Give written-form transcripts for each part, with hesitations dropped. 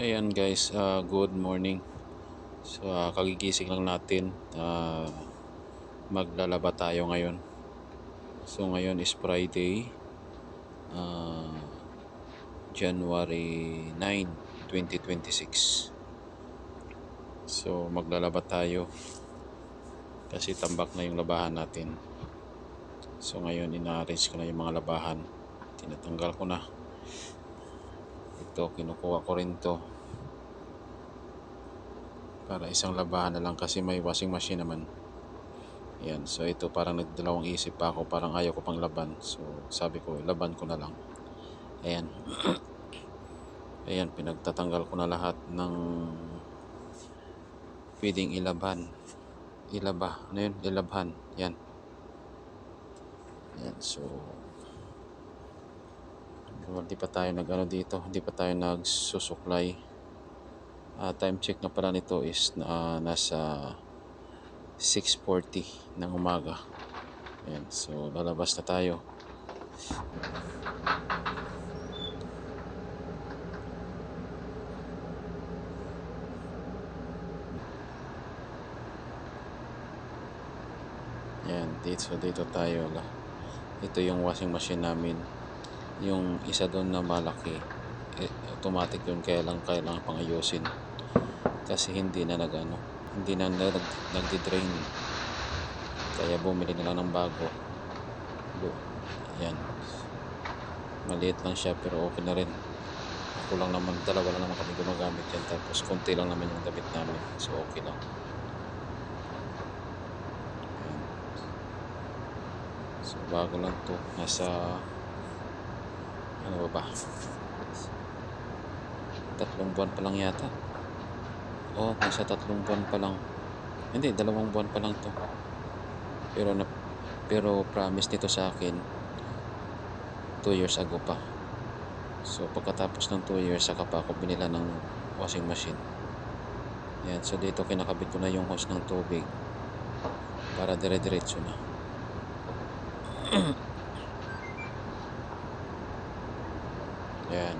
Ayan guys, good morning. So kagigising lang natin. Maglalaba tayo ngayon. So ngayon is Friday, uh, January 9, 2026. So maglalaba tayo kasi tambak na yung labahan natin. So ngayon ina-arrange ko na yung mga labahan. Tinatanggal ko na. Ito kinukuha ko rin to para isang labahan na lang kasi may washing machine naman. Yan, so ito parang nagdalawang isip pa ako, parang ayaw ko pang laban. So sabi ko, laban ko na lang. Ayan. Ayan, pinagtatanggal ko na lahat ng pwedeng ilaban. Ilaba, ano yun? Ilabhan. Yan. Yan, so hindi pa tayo dito, hindi pa tayo nagsusuklay. Time check na pala nito is nasa 6:40 ng umaga. Ayan, so lalabas na tayo. Ayan, dito tayo. Ito yung washing machine namin. Yung isa doon na malaki, automatic yun, kailangan pang ayusin kasi hindi na nagdi-drain, kaya bumili na lang ng bago. Yan, maliit lang siya pero okay na rin. Ako lang naman, dalawa lang naman kami gumagamit yan, tapos konti lang naman yung damit namin, so okay lang. Yan. So bago lang to, nasa ano ba 3 buwan pa lang yata. Nasa 3 buwan pa lang. Hindi, 2 buwan pa lang to. Pero promise nito sa akin 2 years ago pa. So pagkatapos ng 2 years saka pa ako binila ng washing machine. Yan, so dito kinakabit ko na yung hose ng tubig para dire-diretso na. Yan.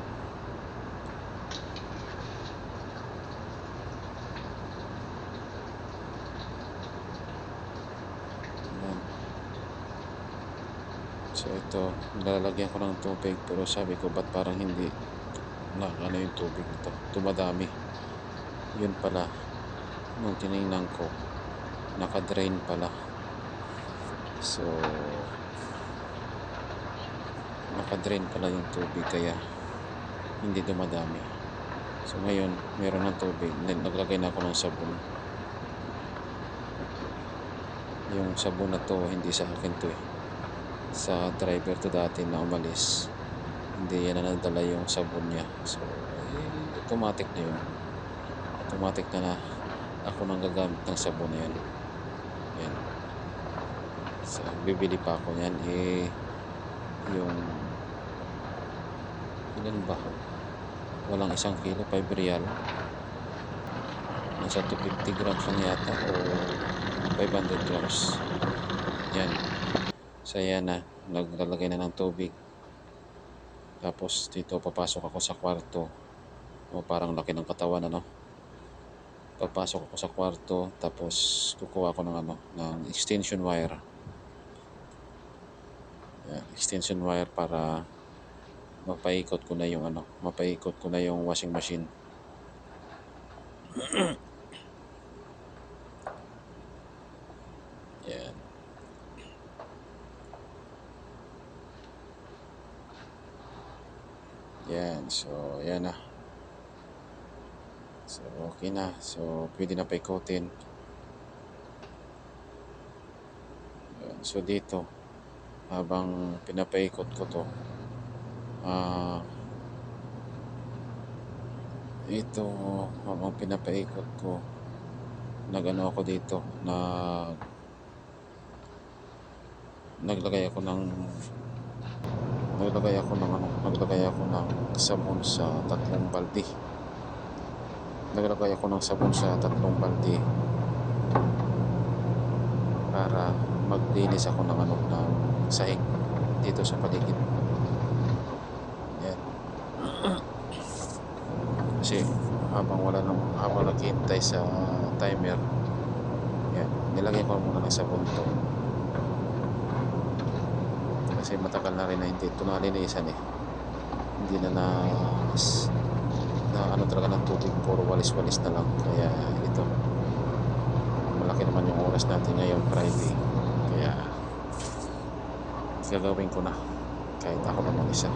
So ito, nilalagyan ko ng tubig pero sabi ko ba't parang hindi na yung tubig nito, tumadami. Yun pala, nung tinignan ko, naka-drain pala. So naka-drain pala yung tubig kaya hindi dumadami. So ngayon, meron ng tubig, naglagay na ako ng sabon. Yung sabon na to, hindi sa akin to sa driver to dati na umalis, hindi yan na nadala yung sabon niya. So automatic na yun, automatic na ako nang gagamit ng sabon na yan. Yan, so bibili pa ako yan. Yung ilan ba, walang 1 kilo, 5 real, nasa 250 grams lang yata o 500 grams. Yan, so yan na, naglalagay na ng tubig. Tapos dito papasok ako sa kwarto. Parang laki ng katawan, papasok ako sa kwarto, tapos kukuha ako ng extension wire. Yan, extension wire para mapaikot ko na yung washing machine. Yan. Yan, so yan na. So okay na, so pwede na paikotin. Yan. So dito, habang pinapaikot ko to, ito, habang pinapaikot ko, ako dito, naglagay ako ng sabon sa 3 balde. Naglagay ako ng sabon sa 3 balde para maglinis ako ng sahig dito sa paligid. Yan. Kasi habang naghihintay sa timer, yan, nilagay ko muna ng sabon to kasi matagal na rin na hindi ito nalinisan hindi na ano talaga ng tubig, puro walis-walis na lang. Kaya ito, malaki naman yung oras natin ngayon, Friday, kaya gagawin ko na kahit ako naman isa.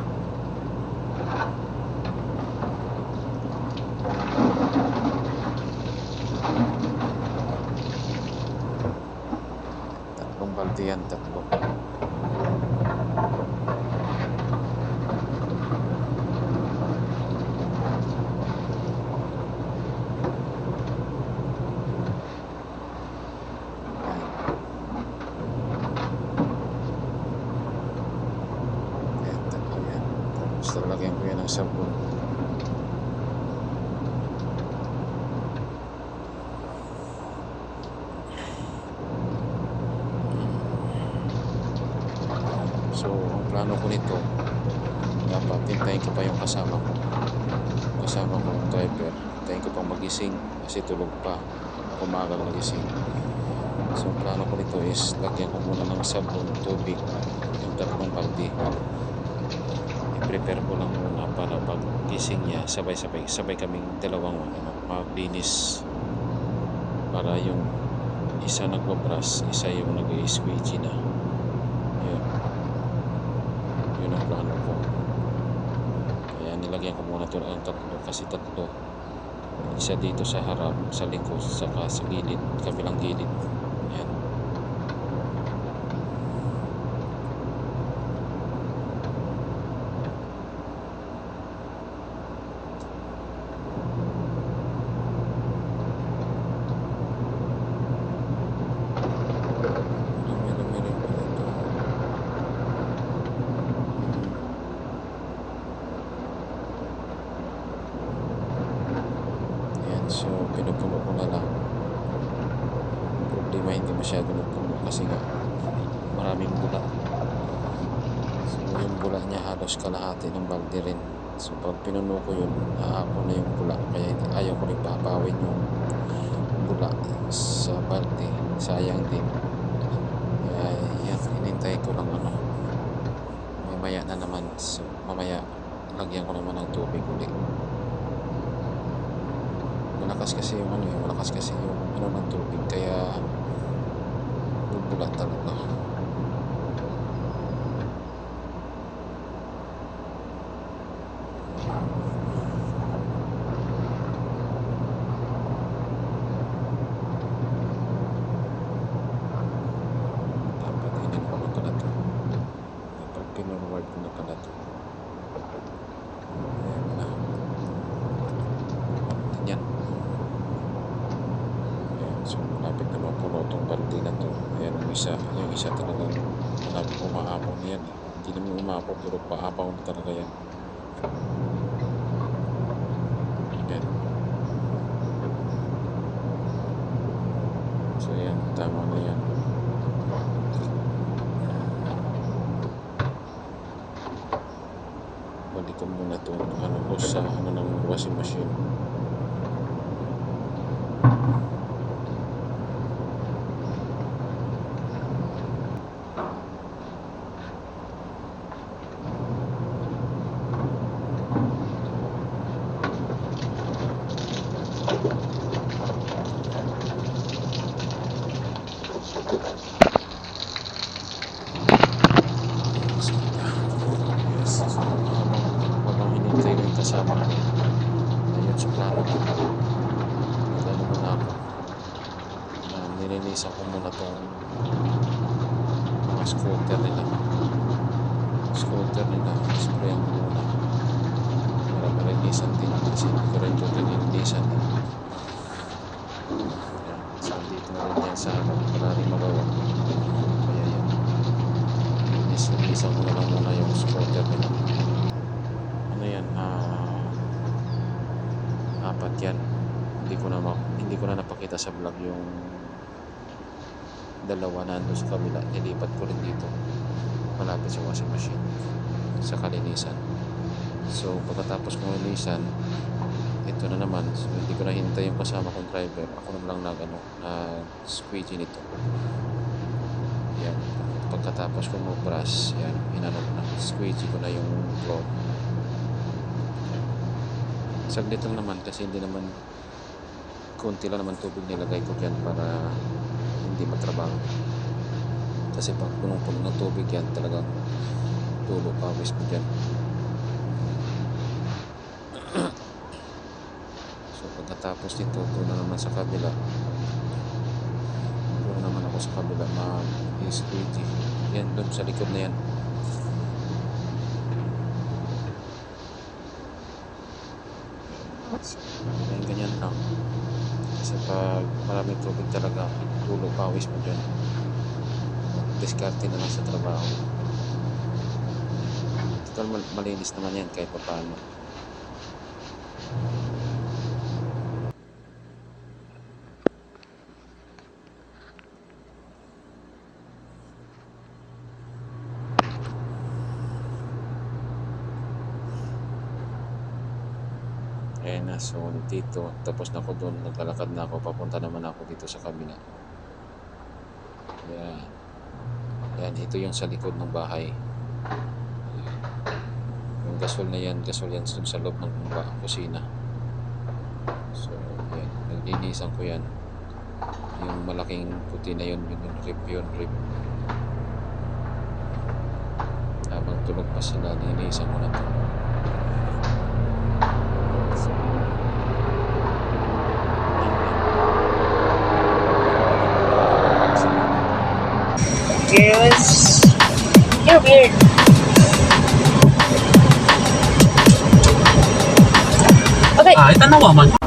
Tatlong balde yan, tatlo. Tapos lalagyan ko yan ng sabon. So ang plano ko nito, dapat hintayin ko pa yung kasama kong driver, hintayin ko pang magising kasi tulog pa, umagang magising. So ang plano ko nito is lagyan ko muna ng sabon, tubig, yung tatlong balde. I-prepare ko lang muna para pag gising niya, sabay kaming dalawang maglinis, para yung isa nagbabrush, isa yung nag-i-squeegee na. Yun ang plano ko. Kaya nilagyan ko muna ito ang tatlo, kasi tatlo, isa dito sa harap, sa likod, saka sa gilid, kabilang gilid. Yan. So pinupuno ko na lang. Problema hindi masyado nagpuno kasi nga maraming bula. So yung bula niya halos kalahati ng balde rin. So pag pinuno ko yun, aapon na yung bula. Kaya ayaw ko rin papawin yung bula sa balde. Sayang din. Kaya yan, hinintay ko lang mamaya na naman. So mamaya lagyan ko naman ng tubig ulit. Malakas kasi yung ng tubig, kaya bubula talaga. Dapat inin ko na pala to, dapat pinorward ko na pala to. Ayan na yan. So malapit na mapuno itong balde na to. Ayan yung isa talagang umaapon yan. Hindi naman umaapon, pero paapaw na talaga yan. Ayan. So yan, tama na yan. Balik ko muna ito sa ng washing machine. Habang hinintay ko yung kasama ko, ayun sa plano ko, nag-ano muna ako, nilinisan ko muna itong mga scooter nila, sprayan ko muna para malinisan din kasi hindi ko rin ito nilinisan. So dito na rin yan sa wala rin magawa, kaya yan, nilinisan ko na lang muna yung scooter nila. Yan, apat yan. Hindi ko na napakita sa vlog yung dalawa na doon sa kabila. Nilipat ko rin dito malapit sa washing machine sa kalinisan. So pagkatapos ko linisan, ito na naman. So, hindi ko nahintay yung kasama kong driver. Ako na lang squeegee nito. Yan. Pagkatapos ko mag-brush, yan, inano ko na. Squeegee ko na yung floor. Saglit lang naman kasi hindi naman konti lang naman tubig nilagay ko dyan para hindi matrabaho. Kasi pag punong-puno ng tubig yan, talagang tulo pawis mo dyan. So pagkatapos nito, doon na naman sa kabila. Doon naman ako sa kabila mag-squeegee. Yan, doon sa likod na yan. Yan, ganyan lang. Kasi pag maraming tubig talaga, tulo pawis mo dyan. Diskarte na lang sa trabaho. Total malinis naman yan kahit pa paano. Ayan na, so dito, tapos na ako doon, naglalakad na ako, papunta naman ako dito sa kabila. Ayan. Ayan, ito yung sa likod ng bahay. Ayan. Yung gasol na yan, gasol yan sa loob ng kusina. So, ayan, naglinisan ko yan. Yung malaking puti na yun, yung rip. Habang tulog pa sila, linisan ko na ito. Girls, you're weird. Okay. Itanawa man.